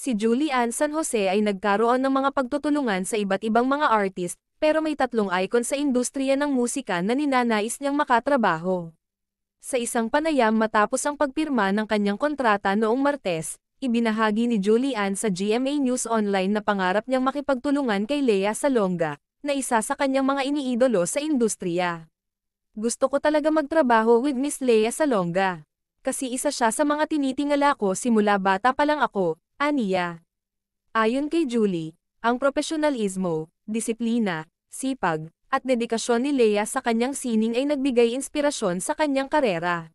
Si Julie Ann San Jose ay nagkaroon ng mga pagtutulungan sa iba't ibang mga artist, pero may tatlong icon sa industriya ng musika na ninanais niyang makatrabaho. Sa isang panayam matapos ang pagpirma ng kanyang kontrata noong Martes, ibinahagi ni Julie Ann sa GMA News Online na pangarap niyang makipagtulungan kay Lea Salonga, na isa sa kanyang mga iniidolo sa industriya. Gusto ko talaga magtrabaho with Miss Lea Salonga. Kasi isa siya sa mga tinitingala ko simula bata pa lang ako, aniya. Ayon kay Julie, ang profesionalismo, disiplina, sipag, at dedikasyon ni Lea sa kanyang sining ay nagbigay inspirasyon sa kanyang karera.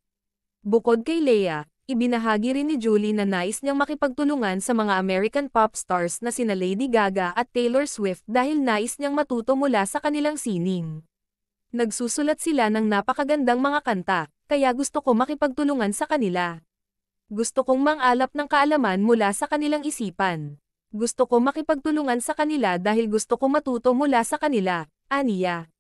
Bukod kay Lea, ibinahagi rin ni Julie na nais niyang makipagtulungan sa mga American pop stars na sina Lady Gaga at Taylor Swift dahil nais niyang matuto mula sa kanilang sining. Nagsusulat sila ng napakagandang mga kanta, kaya gusto ko makipagtulungan sa kanila. Gusto kong mangalap ng kaalaman mula sa kanilang isipan. Gusto ko makipagtulungan sa kanila dahil gusto ko matuto mula sa kanila, aniya.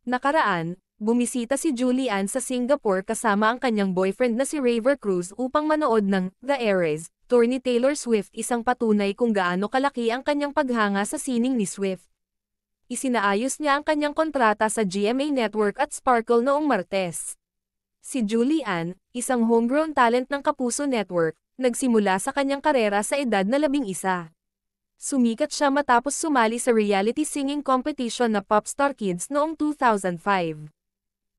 Nakaraan, bumisita si Julie Ann sa Singapore kasama ang kanyang boyfriend na si Raver Cruz upang manood ng The Eras Tour ni Taylor Swift, isang patunay kung gaano kalaki ang kanyang paghanga sa sining ni Swift. Isinaayos niya ang kanyang kontrata sa GMA Network at Sparkle noong Martes. Si Julie Ann, isang homegrown talent ng Kapuso Network, nagsimula sa kanyang karera sa edad na 11. Sumikat siya matapos sumali sa reality singing competition na Popstar Kids noong 2005.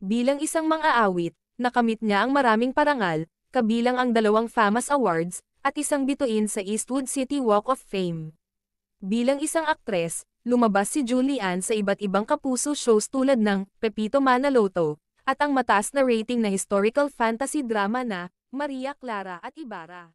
Bilang isang mang-aawit, nakamit niya ang maraming parangal, kabilang ang 2 FAMAS Awards, at isang bituin sa Eastwood City Walk of Fame. Bilang isang aktres, lumabas si Julie Ann sa iba't ibang Kapuso shows tulad ng Pepito Manaloto, at ang mataas na rating na historical fantasy drama na Maria Clara at Ibarra.